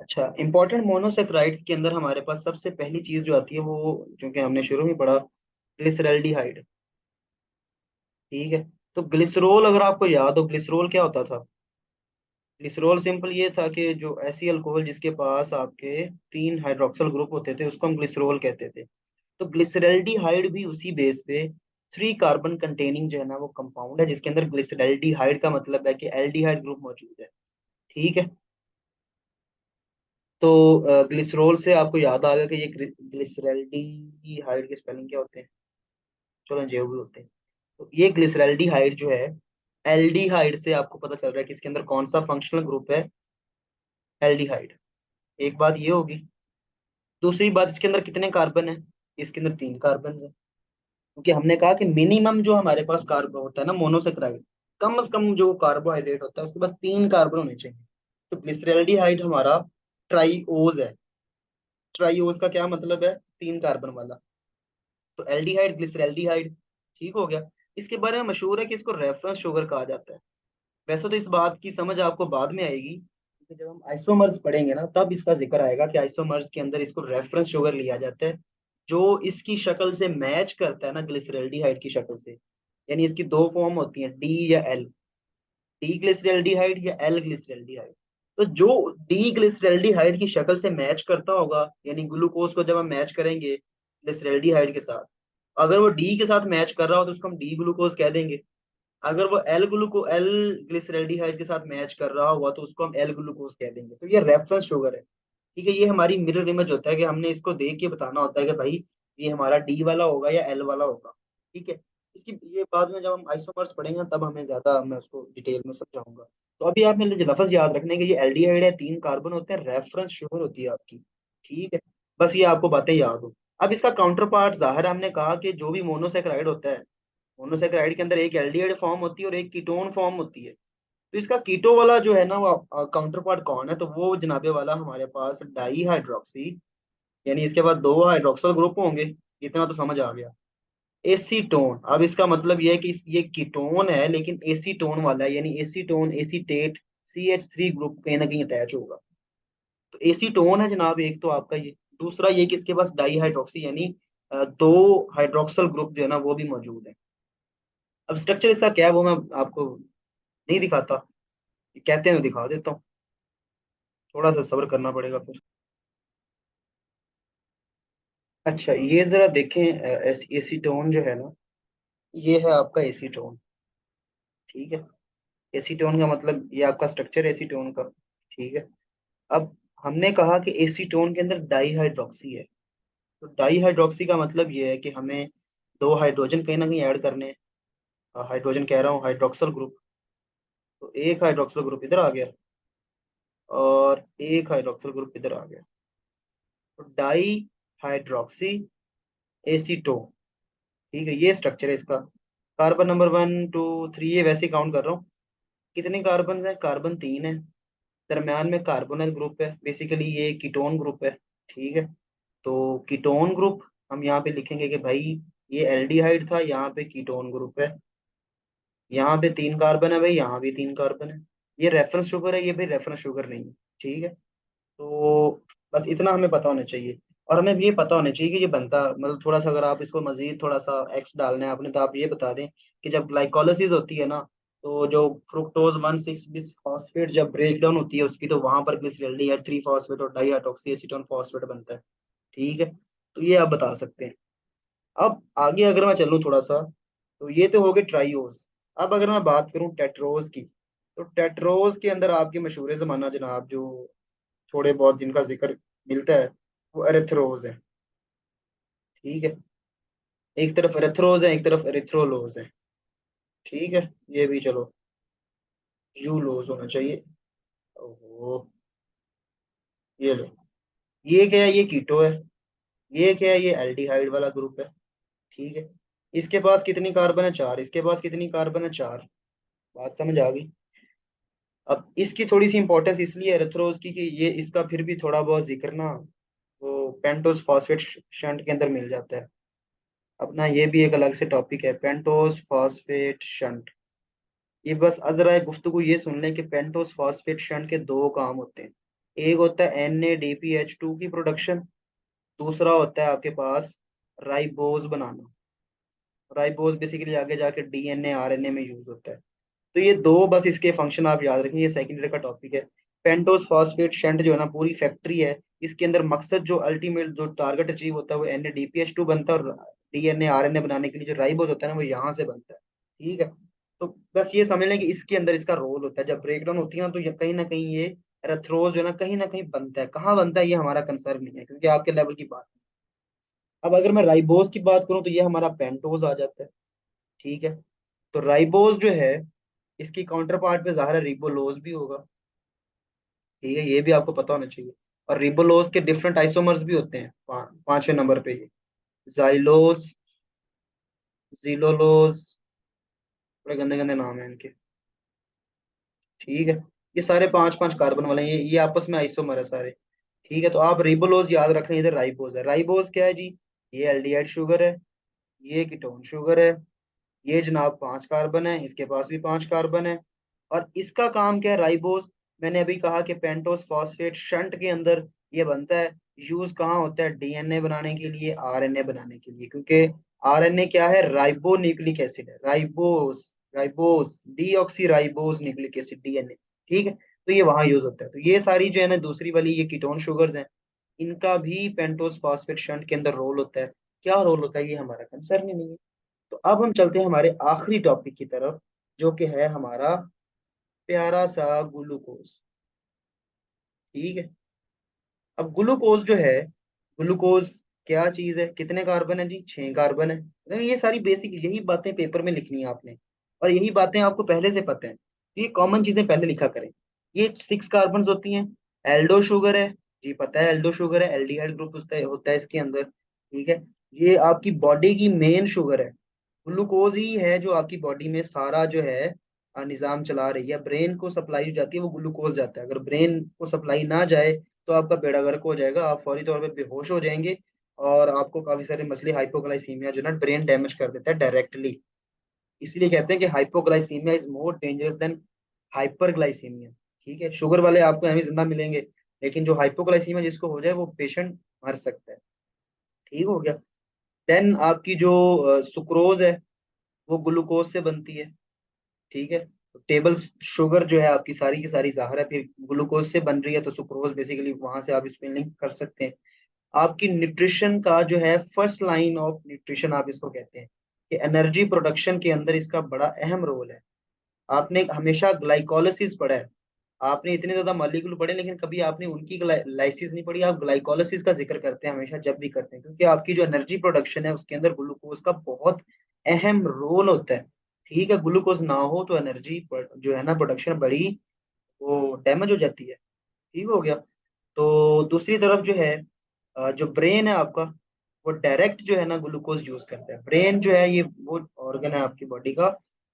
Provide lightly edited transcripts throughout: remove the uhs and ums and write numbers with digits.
अच्छा, important monosaccharides के अंदर हमारे पास सबसे पहली चीज जो आती है वो, क्योंकि हमने शुरू में पढ़ा, ग्लिसरल्डिहाइड। ठीक है। तो ग्लिसरॉल, अगर आपको याद हो ग्लिसरॉल क्या होता था। ग्लिसरॉल सिंपल ये था कि जो ऐसी अल्कोहल जिसके पास आपके तीन हाइड्रोक्सिल ग्रुप होते थे उसको हम ग्लिसरॉल कहते थे। तो ग्लिसरल्डिहाइड भी उसी बेस पे थ्री कार्बन कंटेनिंग जो है ना वो कंपाउंड है, जिसके अंदर ग्लिसरल्डिहाइड का मतलब है कि एल्डिहाइड ग्रुप मौजूद है। ठीक है। तो ग्लिसरॉल से आपको याद आ गया कि ये ग्लिसरल्डिहाइड के स्पेलिंग क्या होते हैं। चलो जो भी होते हैं। तो ये ग्लिसरल्डिहाइड जो है, एल्डिहाइड से आपको पता चल रहा है कि इसके अंदर कौन सा फंक्शनल ग्रुप है, एल्डिहाइड। एक बात ये होगी। दूसरी बात, इसके अंदर कितने कार्बन है, इसके अंदर तीन कार्बन है। क्योंकि हमने कहा कि मिनिमम जो हमारे पास कार्बन होता है ना मोनोसेक्राइड, कम से कम जो कार्बोहाइड्रेट होता है उसके पास तीन कार्बन होने चाहिए। तो ग्लिसरल्डिहाइड हमारा ट्राइओज है। ट्राइओज का क्या मतलब है, तीन कार्बन वाला। तो एल्डिहाइड, ग्लिसरल्डिहाइड। ठीक हो गया। इसके बारे में मशहूर है कि इसको रेफरेंस शुगर कहा जाता है। वैसे तो इस बात की समझ आपको बाद में आएगी, क्योंकि जब हम आइसोमर्स पढ़ेंगे ना तब इसका जिक्र आएगा कि आइसोमर्स के अंदर इसको रेफरेंस शुगर लिया जाता है, जो इसकी शक्ल से मैच करता है ना ग्लिसरल्डिहाइड की शक्ल से। यानी इसकी दो फॉर्म होती हैं, डी या एल, डी ग्लिसरल्डिहाइड या एल ग्लिसरल्डिहाइड। तो जो डी ग्लिसरल्डिहाइड की शक्ल से मैच करता होगा, यानी ग्लूकोज को जब हम मैच करेंगे ग्लिसरल्डिहाइड के साथ, अगर वो डी के साथ मैच कर रहा हो तो उसको हम डी ग्लूकोज कह देंगे। अगर वो एल ग्लिसरल्डिहाइड के साथ मैच कर रहा हुआ तो उसको हम एल ग्लूकोज कह देंगे। तो ये रेफरेंस शुगर है। ठीक है। ये हमारी मिरर इमेज होता है कि हमने इसको देख के बताना होता है कि भाई ये हमारा डी वाला होगा या एल वाला होगा। ठीक है। इसकी ये बाद में जब हम आइसोमर्स पढ़ेंगे तब हमें ज्यादा, मैं उसको डिटेल में समझाऊंगा। तो अभी आप मेरे लफ्ज याद रखने के, ये एल्डिहाइड है, तीन कार्बन होते हैं, रेफरेंस शुगर होती है आपकी। ठीक है। बस ये आपको बातें याद हो। अब इसका काउंटर पार्ट जाहिर है, हमने कहा कि जो भी मोनोसेक्राइड होता है, मोनोसेक्राइड के अंदर एक एल्डिहाइड फॉर्म होती है और एक कीटोन फॉर्म होती है। तो इसका कीटो वाला जो है ना वो काउंटर पार्ट कौन है, तो वो जनाबे वाला हमारे पास डाई हाइड्रोक्सी, यानी इसके बाद दो हाइड्रोक्सल ग्रुप होंगे। इतना तो समझ आ गया। एसीटोन, अब इसका मतलब ये है कि ये कीटोन है लेकिन एसीटोन वाला है, यानी एसीटोन एसीटेट CH3 ग्रुप कहीं ना कहीं अटैच होगा। तो एसीटोन है जनाब एक तो आपका ये। दूसरा ये कि इसके पास डाई हाइड्रोक्सी, यानी दो हाइड्रोक्सल ग्रुप जो है ना वो भी मौजूद है। अब स्ट्रक्चर इसका क्या है वो मैं आपको नहीं दिखाता, कहते हैं तो दिखा देता हूँ। थोड़ा सा सब्र करना पड़ेगा फिर। अच्छा, ये जरा देखें, एसीटोन जो है ना, ये है आपका एसीटोन। ठीक है। एसीटोन का मतलब ये आपका स्ट्रक्चर है एसीटोन का। ठीक है। अब हमने कहा कि एसीटोन के अंदर डाई हाइड्रोक्सी है। तो डाई हाइड्रोक्सी का मतलब ये है कि हमें दो हाइड्रोजन कहीं ना कहीं ऐड करने हैं। हाइड्रोजन कह रहा हूँ, हाइड्रोक्सल ग्रुप। तो एक हाइड्रोक्सल ग्रुप इधर आ गया और एक हाइड्रोक्सल ग्रुप इधर आ गया। तो डाई हाइड्रोक्सी एसीटोन। ठीक है, ये स्ट्रक्चर है इसका। कार्बन नंबर 1 2 3, ये वैसे ही काउंट कर रहा हूँ। कितने कार्बन है, कार्बन तीन है। दरम्यान में कार्बोनिल ग्रुप है, बेसिकली ये कीटोन ग्रुप है। ठीक है। तो कीटोन ग्रुप हम यहाँ पे लिखेंगे कि भाई ये एल्डिहाइड था, यहाँ पे कीटोन ग्रुप है। यहाँ पे तीन कार्बन है भाई, यहाँ भी तीन कार्बन है। ये रेफरेंस शुगर है, ये भाई रेफरेंस शुगर नहीं है। ठीक है। तो बस इतना हमें पता होना चाहिए। और हमें ये पता होना चाहिए कि ये बनता, मतलब थोड़ा सा अगर आप इसको मजीद थोड़ा सा एक्स डालना है आपने, तो आप ये बता दें कि जब ग्लाइकोलाइसिस होती है ना, तो जो फ्रुक्टोज 1 6 बिस फॉस्फेट जब ब्रेक डाउन होती है उसकी, तो वहां पर ग्लिसरल्डिहाइड 3 फॉस्फेट और डाई हाइड्रोक्सी एसीटोन फॉस्फेट बनता है। ठीक है। तो ये आप बता सकते हैं। अब आगे अगर मैं चलूँ थोड़ा सा, तो ये तो हो गए ट्राइओज। अब अगर मैं बात करूं टेट्रोज की, तो टेट्रोज के अंदर आपके मशहूर जमाना जनाब जो थोड़े बहुत जिनका जिक्र मिलता है, वो एरिथ्रोज है। ठीक है। एक तरफ एरिथ्रोज है, एक तरफ एरिथ्रोलोज है। ठीक है। ये भी चलो यूलोज होना चाहिए। ओहो, ये लो। ये क्या है, ये कीटो है। ये क्या है, ये एल्डिहाइड वाला ग्रुप है। ठीक है। इसके पास कितनी कार्बन है, चार। इसके पास कितनी कार्बन है, चार। बात समझ आ गई। अब इसकी थोड़ी सी इंपॉर्टेंस इसलिए एरिथ्रोज की कि ये इसका फिर भी थोड़ा बहुत जिक्र ना वो पेंटोस फॉस्फेट शंट के अंदर मिल जाता है। अपना ये भी एक अलग से टॉपिक है, पेंटोस फॉस्फेट शंट। ये बस अजरा गुफ्तगू ये सुन लें कि पेंटोस फॉस्फेट शंट के दो काम होते हैं। एक होता है NADPH2 की प्रोडक्शन, दूसरा होता है आपके पास राइबोज बनाना। राइबोज बेसिकली आगे जाके DNA RNA में यूज होता है। तो ये दो बस इसके फंक्शन आप याद रखें, ये सेकेंडरी का टॉपिक है। पेंटोस फॉस्फेट शंट जो है ना पूरी फैक्ट्री है, इसके अंदर मकसद जो अल्टीमेट जो टारगेट अचीव होता है वो NADPH2 बनता है, और DNA RNA बनाने के लिए जो राइबोज होता है ना वो यहाँ से बनता है। ठीक है। तो बस ये समझ लें कि इसके अंदर इसका रोल होता है, जब ब्रेकडाउन होती है ना तो ये कहीं ना कहीं ये एरेथ्रोज जो है ना कहीं बनता है, कहाँ बनता है ये हमारा कंसर्न नहीं है, क्योंकि आपके लेवल की बात है। अब अगर मैं राइबोज की बात करूं तो ये हमारा पेंटोज आ जाता है। ठीक है। तो राइबोज जो है इसकी काउंटर पार्ट पे ज़ाहिर है रिबोलोज भी होगा। ठीक है, ये भी आपको पता होना चाहिए। और रिबोलोज के डिफरेंट आइसोमर्स भी होते हैं, पांचवें नंबर पे ये जाइलोज, जीलोलोज, बड़े गंदे गंदे नाम है इनके। ठीक है। ये सारे पांच पांच कार्बन वाले हैं, ये आपस में आइसोमर है सारे। ठीक है। तो आप रिबोलोज याद रखें, इधर राइबोज है। राइबोज क्या है जी? ये एल्डिहाइड शुगर है, ये कीटोन शुगर है, ये जनाब पांच कार्बन है, इसके पास भी पांच कार्बन है। और इसका काम क्या है राइबोस? मैंने अभी कहा कि पेंटोस फॉस्फेट शंट के अंदर ये बनता है। यूज कहाँ होता है? DNA बनाने के लिए, RNA बनाने के लिए, क्योंकि RNA क्या है? राइबो न्यूक्लिक एसिड है, ribose, ribose deoxy ribose nucleic acid, DNA। ठीक है। तो ये वहां यूज होता है। तो ये सारी जो है ना दूसरी वाली ये कीटोन शुगर्स हैं, इनका भी पेंटोस फॉस्फेट शंट के अंदर रोल होता है। क्या रोल होता है ये हमारा कंसर्न ही नहीं है। तो अब हम चलते हैं हमारे आखिरी टॉपिक की तरफ, जो कि है हमारा प्यारा सा ग्लूकोज। ठीक है। अब ग्लूकोज जो है, ग्लूकोज क्या चीज है? कितने कार्बन है जी? 6 कार्बन है। मतलब ये सारी बेसिक यही बातें पेपर में लिखनी है आपने, और यही बातें आपको पहले से पता है, तो ये कॉमन चीजें पहले लिखा करें। ये 6 कार्बन होती हैं। एल्डो शुगर है, जी पता है एल्डो शुगर है, एल्डिहाइड ग्रुप होता है इसके अंदर। ठीक है। ये आपकी बॉडी की मेन शुगर है। ग्लूकोज ही है जो आपकी बॉडी में सारा जो है निजाम चला रही है। ब्रेन को सप्लाई हो जाती है वो ग्लूकोज जाता है, अगर ब्रेन को सप्लाई ना जाए तो आपका बेड़ा गर्क हो जाएगा, आप फौरी तौर पे बेहोश हो जाएंगे। और आपको काफी सारे मसले, हाइपोग्लाइसीमिया जो ना ब्रेन डैमेज कर देता है डायरेक्टली। इसलिए कहते हैं कि hypoglycaemia is more dangerous than hyperglycaemia. ठीक है। शुगर वाले आपको हमें जिंदा मिलेंगे, लेकिन जो हाइपोग्लाइसीमिया जिसको हो जाए वो पेशेंट मर सकता है। ठीक हो गया। देन आपकी जो सुक्रोज है वो ग्लूकोज से बनती है। ठीक है। तो टेबल शुगर जो है आपकी सारी की सारी ज़ाहिर है फिर ग्लूकोज से बन रही है, तो सुक्रोज बेसिकली वहां से आप इसमें लिंक कर सकते हैं। आपकी न्यूट्रिशन का जो है फर्स्ट लाइन ऑफ न्यूट्रिशन आप इसको कहते हैं, कि एनर्जी प्रोडक्शन के अंदर इसका बड़ा अहम रोल है। आपने हमेशा ग्लाइकोलिसिस पढ़ा है, आपने इतने ज्यादा मॉलिक्यूल पढ़े, लेकिन कभी आपने उनकी लाइसिस नहीं पढ़ी। आप ग्लाइकोलिसिस का जिक्र करते हैं हमेशा जब भी करते हैं, क्योंकि आपकी जो एनर्जी प्रोडक्शन है उसके अंदर ग्लूकोज का बहुत अहम रोल होता है। ठीक है। ग्लूकोज ना हो तो एनर्जी जो है ना प्रोडक्शन बड़ी वो डैमेज हो जाती है। ठीक हो गया। तो दूसरी तरफ जो है जो ब्रेन है आपका, वो डायरेक्ट जो है ना ग्लूकोज यूज करता है। ब्रेन जो है ये वो ऑर्गन है आपकी बॉडी का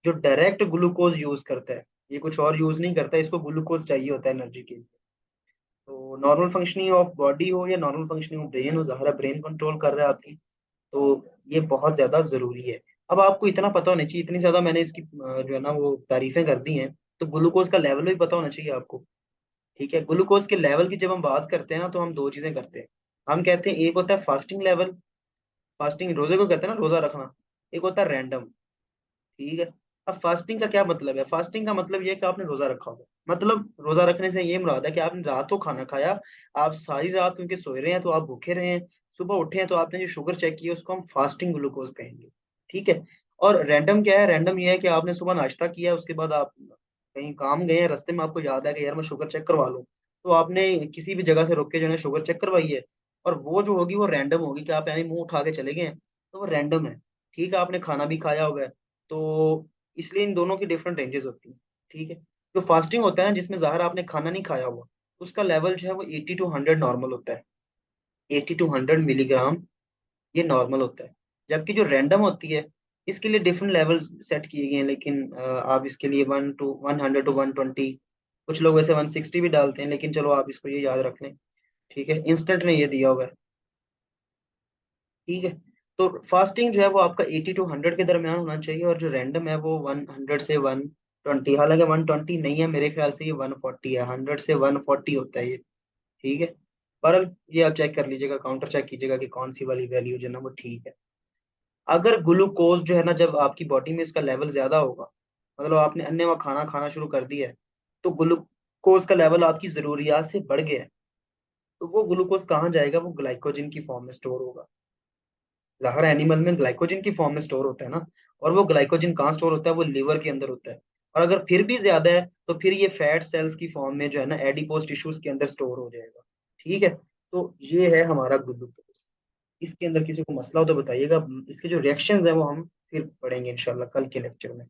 जो डायरेक्ट ग्लूकोज यूज करता है, ये कुछ और यूज नहीं करता, इसको ग्लूकोज चाहिए होता है एनर्जी के लिए। तो नॉर्मल फंक्शनिंग ऑफ बॉडी हो या नॉर्मल फंक्शनिंग ऑफ ब्रेन हो, ज़ाहिर ब्रेन कंट्रोल कर रहा है आपकी, तो ये बहुत ज्यादा जरूरी है। अब आपको इतना पता होना चाहिए, इतनी ज्यादा मैंने इसकी जो है ना वो तारीफें कर दी हैं, तो ग्लूकोज का लेवल भी पता होना चाहिए आपको। ठीक है। ग्लूकोज के लेवल की जब हम बात करते हैं ना तो हम दो चीजें करते हैं। हम कहते हैं एक होता है फास्टिंग लेवल, फास्टिंग रोजे को कहते हैं ना, रोजा रखना। एक होता है रैंडम। ठीक है। अब फास्टिंग का क्या मतलब है? फास्टिंग का मतलब ये है कि आपने रोजा रखा होगा, मतलब रोजा रखने से ये मुराद है कि आपने रात को खाना खाया, आप सारी रात क्योंकि सोए रहे हैं तो आप भूखे रहे हैं, सुबह उठे हैं तो आपने जो शुगर चेक की है उसको हम फास्टिंग ग्लूकोज कहेंगे। ठीक है। और रैंडम क्या है? रैंडम ये है कि आपने सुबह नाश्ता किया, उसके बाद आप कहीं काम गए हैं, रास्ते में आपको याद है कि यार मैं शुगर चेक करवा लूँ, तो आपने किसी भी जगह से रुक के जो है शुगर चेक करवाई है। और वो जो होगी वो रैंडम होगी, कि आप ऐसे मुंह उठा के चले गए हैं, तो वो रैंडम है। ठीक है। आपने खाना भी खाया होगा, तो इसलिए इन दोनों की डिफरेंट रेंजेस होती हैं। ठीक है। जो फास्टिंग होता है ना जिसमें ज़ाहिर आपने खाना नहीं खाया हुआ, उसका लेवल जो है वो 80 to 100 नॉर्मल होता है। 80 to 100 मिलीग्राम ये नॉर्मल होता है। जबकि जो रैंडम होती है इसके लिए डिफरेंट लेवल्स सेट किए गए हैं, लेकिन आप इसके लिए 100 to 120, कुछ लोग वैसे 160 भी डालते हैं, लेकिन चलो आप इसको ये याद रख लें। ठीक है। इंस्टेंट ने ये दिया हुआ है। ठीक है। तो फास्टिंग जो है वो आपका 80 to 100 के दरमियान होना चाहिए, और जो रैंडम है वो 100 से 120, हालांकि 120 नहीं है मेरे ख्याल से, ये 140 है, 100 से 140 होता है ये। ठीक है। पर ये आप चेक कर लीजिएगा, काउंटर चेक कीजिएगा कि कौन सी वाली वैल्यू जो है ना वो ठीक है। अगर ग्लूकोज जो है ना जब आपकी बॉडी में इसका लेवल ज्यादा होगा, मतलब आपने अन्य खाना खाना शुरू कर दिया है, तो ग्लूकोज का लेवल आपकी जरूरियात से बढ़ गया है, तो वो ग्लूकोज कहाँ जाएगा, वो ग्लाइकोजन की फॉर्म में स्टोर होगा। हर एनिमल में ग्लाइकोजन की फॉर्म में स्टोर होता है ना, और वो ग्लाइकोजन कहाँ स्टोर होता है, वो लिवर के अंदर होता है। और अगर फिर भी ज्यादा है तो फिर ये फैट सेल्स की फॉर्म में जो है ना एडिपोज टिश्यूज के अंदर स्टोर हो जाएगा। ठीक है। तो ये है हमारा ग्लूकोज। इसके अंदर किसी को मसला हो तो बताइएगा, इसके जो रिएक्शंस है वो हम फिर पढ़ेंगे इंशाल्लाह कल के लेक्चर में।